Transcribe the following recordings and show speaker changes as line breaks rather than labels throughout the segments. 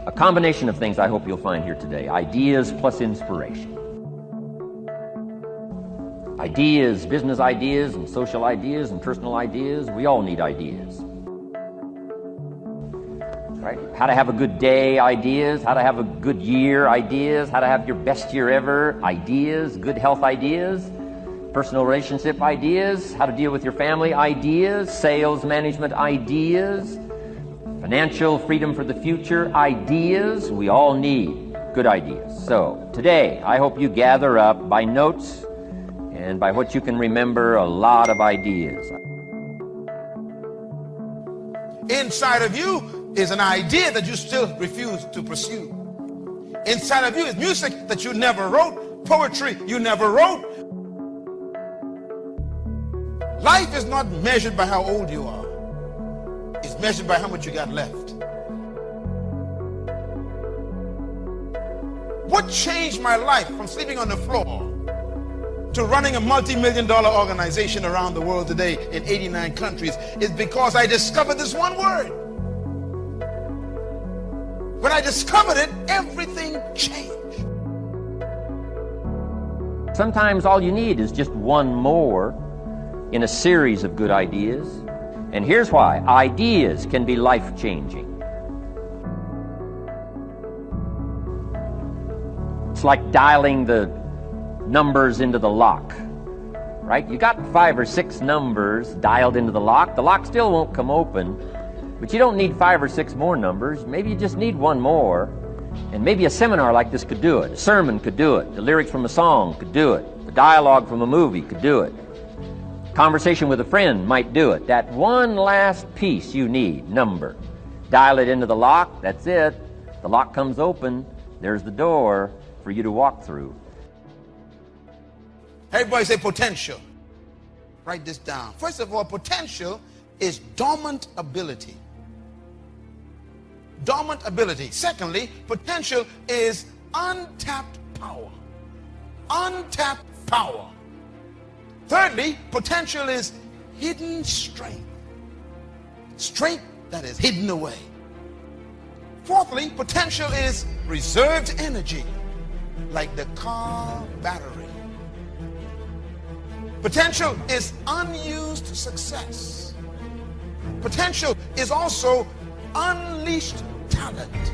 A combination of things I hope you'll find here today. Ideas plus inspiration. Ideas, business ideas, and social ideas, and personal ideas. We all need ideas. Right? How to have a good day ideas, how to have a good year ideas, how to have your best year ever ideas, good health ideas, personal relationship ideas, how to deal with your family ideas, sales management ideas, financial freedom for the future ideas. We all need good ideas. So today, I hope you gather up by notes and by what you can remember a lot of ideas.
Inside of you is an idea that you still refuse to pursue. Inside of you is music that you never wrote, poetry you never wrote. Life is not measured by how old you are. It's measured by how much you got left. What changed my life from sleeping on the floor to running a multi-million-dollar organization around the world today in 89 countries is because I discovered this one word. When I discovered it, everything changed. Sometimes all you need is just one more in a series of good ideas. And here's why. Ideas can be life-changing. It's like dialing the numbers into the lock, right? You got 5 or 6 numbers dialed into the lock. The lock still won't come open. But you don't need 5 or 6 more numbers. Maybe you just need one more. And maybe a seminar like this could do it. A sermon could do it. The lyrics from a song could do it. The dialogue from a movie could do it. Conversation with a friend might do it. That one last piece you need, number. Dial it into the lock, that's it. The lock comes open. There's the door for you to walk through. Everybody say potential. Write this down. First of all, potential is dormant ability. Dormant ability. Secondly, potential is untapped power. Untapped power. Thirdly, potential is hidden strength. Strength that is hidden away. Fourthly, potential is reserved energy, like the car battery. Potential is unused success. Potential is also unleashed talent.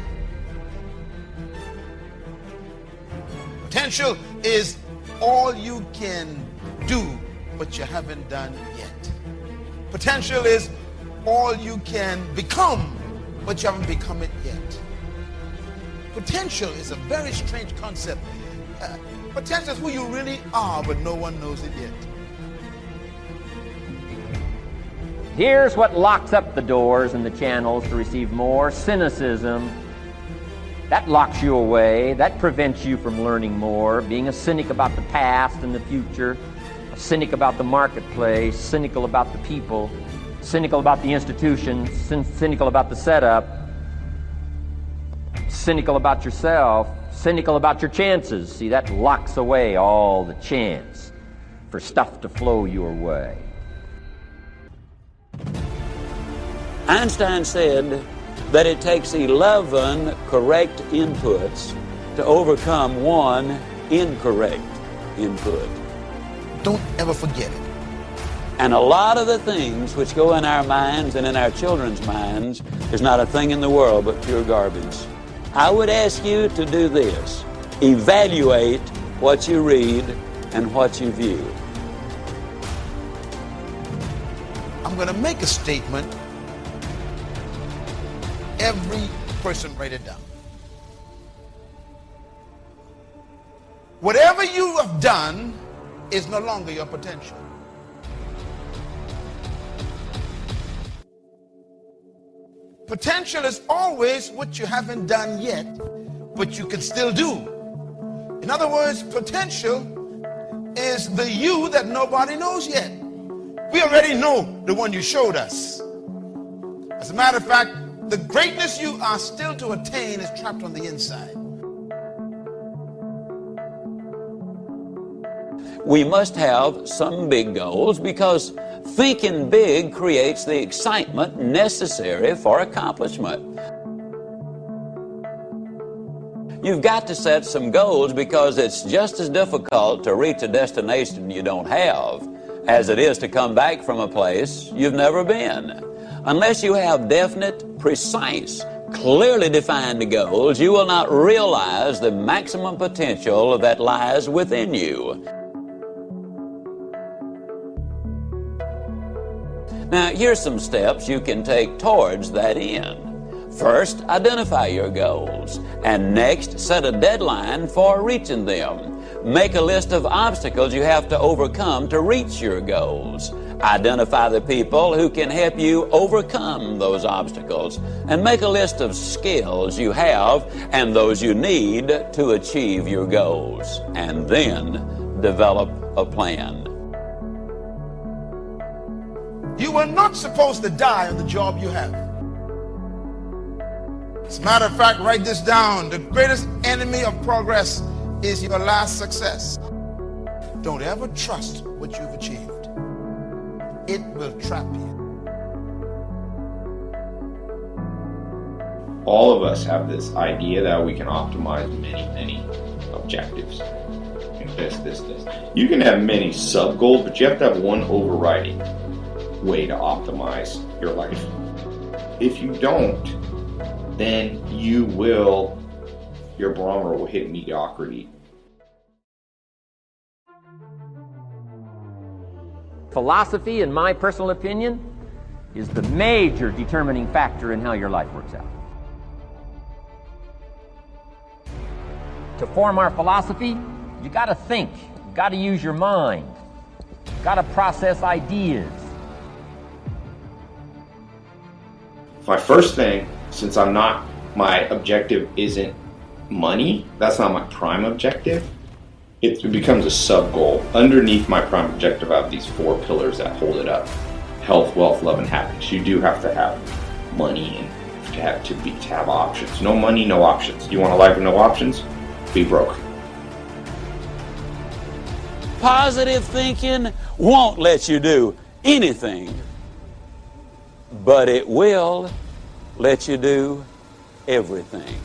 Potential is all you can do, but you haven't done yet. Potential is all you can become, but you haven't become it yet. Potential is a very strange concept. Potential is who you really are, but no one knows it yet. Here's what locks up the doors and the channels to receive more. Cynicism. That locks you away. That prevents you from learning more. Being a cynic about the past and the future. A cynic about the marketplace. Cynical about the people. Cynical about the institutions. Cynical about the setup. Cynical about yourself. Cynical about your chances. See, that locks away all the chance for stuff to flow your way.
Einstein said that it takes 11 correct inputs to overcome one incorrect input.
Don't ever forget it.
And a lot of the things which go in our minds and in our children's minds, there's not a thing in the world but pure garbage. I would ask you to do this. Evaluate what you read and what you view.
I'm going to make a statement. Every person write it down. Whatever you have done is no longer your potential. Potential is always what you haven't done yet, but you can still do. In other words, potential is the you that nobody knows yet. We already know the one you showed us. As a matter of fact, the greatness you are still to attain is trapped on the inside.
We must have some big goals because thinking big creates the excitement necessary for accomplishment. You've got to set some goals, because it's just as difficult to reach a destination you don't have as it is to come back from a place you've never been. Unless you have definite, precise, clearly defined goals, you will not realize the maximum potential that lies within you. Now, here's some steps you can take towards that end. First, identify your goals, and next, set a deadline for reaching them. Make a list of obstacles you have to overcome to reach your goals. Identify the people who can help you overcome those obstacles, and make a list of skills you have and those you need to achieve your goals, and then develop a plan.
You were not supposed to die on the job you have. As a matter of fact, write this down. The greatest enemy of progress is your last success. Don't ever trust what you've achieved. It will trap you.
All of us have this idea that we can optimize many objectives. And this. You can have many sub-goals, but you have to have one overriding way to optimize your life. If you don't, then your barometer will hit mediocrity.
Philosophy, in my personal opinion, is the major determining factor in how your life works out. To form our philosophy, you got to think, you got to use your mind, you got to process ideas.
My first thing, since my objective isn't money, that's not my prime objective, it becomes a sub-goal. Underneath my prime objective, I have these 4 pillars that hold it up. Health, wealth, love, and happiness. You do have to have money and to have options. No money, no options. You want a life with no options? Be broke.
Positive thinking won't let you do anything, but it will let you do everything.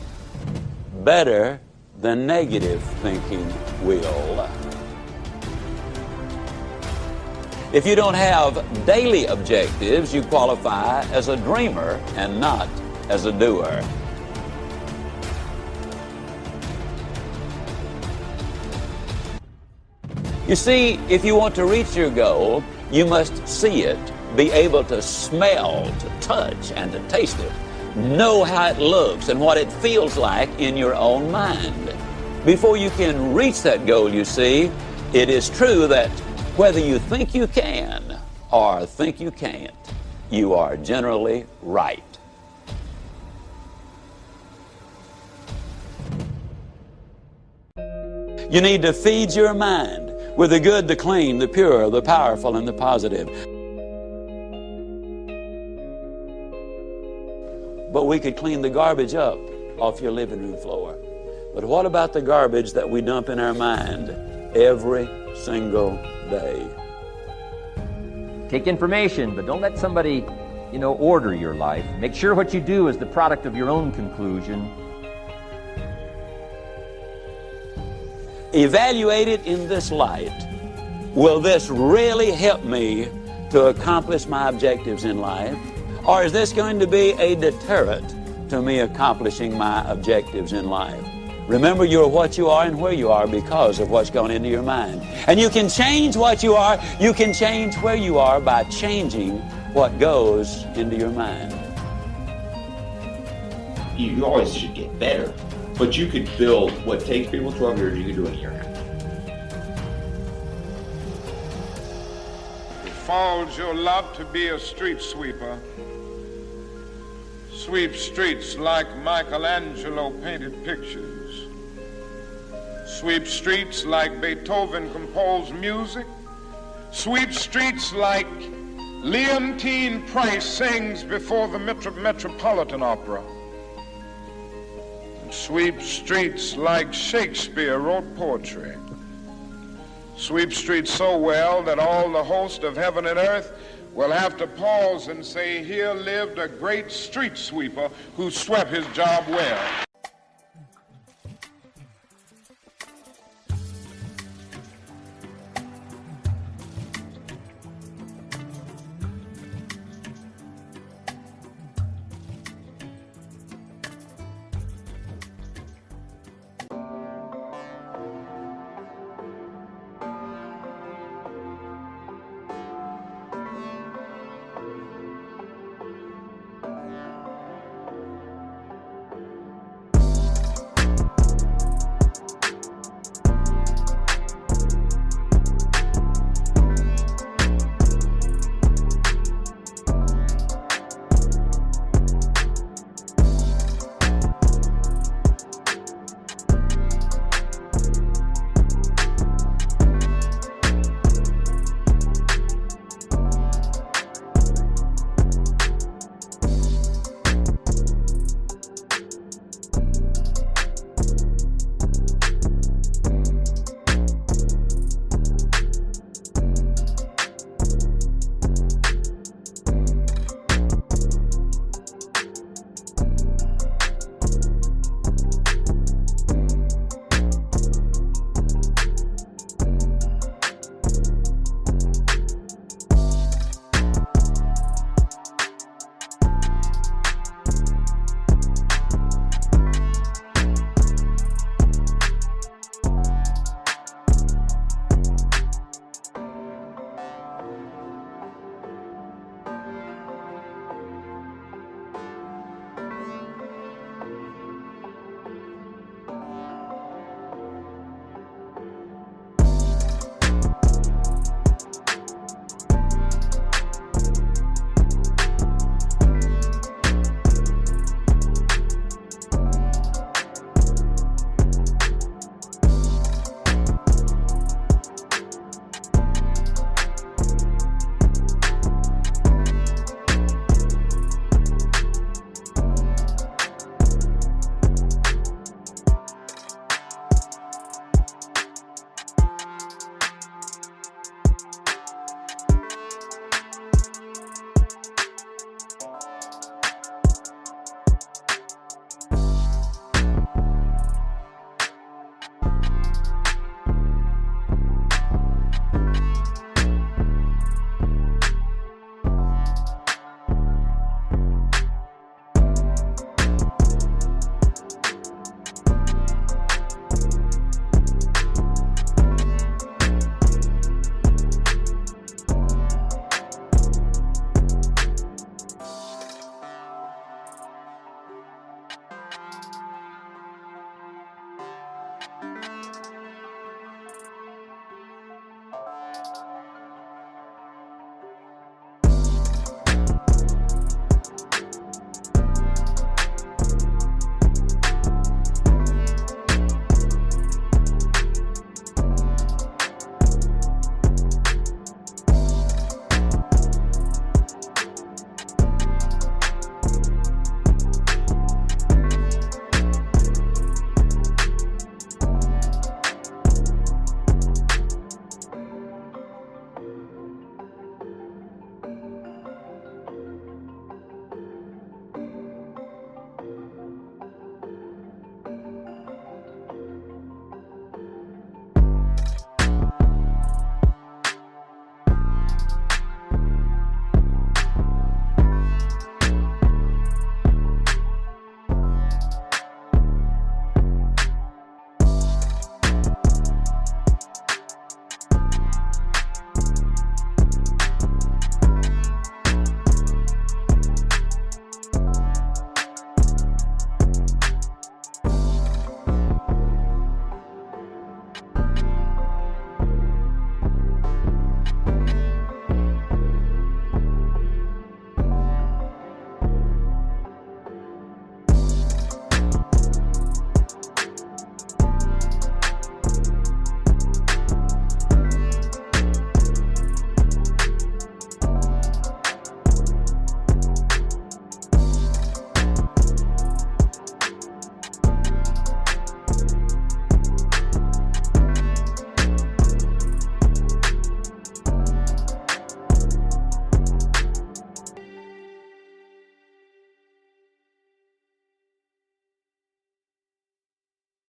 Better than negative thinking will. If you don't have daily objectives, you qualify as a dreamer and not as a doer. You see, if you want to reach your goal, you must see it, be able to smell, to touch, and to taste it. Know how it looks and what it feels like in your own mind. Before you can reach that goal, you see, it is true that whether you think you can or think you can't, you are generally right. You need to feed your mind with the good, the clean, the pure, the powerful, and the positive. But we could clean the garbage up off your living room floor. But what about the garbage that we dump in our mind every single day?
Take information, but don't let somebody, order your life. Make sure what you do is the product of your own conclusion.
Evaluate it in this light. Will this really help me to accomplish my objectives in life? Or is this going to be a deterrent to me accomplishing my objectives in life? Remember, you're what you are and where you are because of what's going into your mind. And you can change what you are, you can change where you are by changing what goes into your mind.
You always should get better, but you could build what takes people 12 years, you could do in a year and a half.
It falls your lot to be a street sweeper. Sweep streets like Michelangelo painted pictures. Sweep streets like Beethoven composed music. Sweep streets like Leontine Price sings before the Metropolitan Opera. And sweep streets like Shakespeare wrote poetry. Sweep streets so well that all the host of heaven and earth will have to pause and say, here lived a great street sweeper who swept his job well.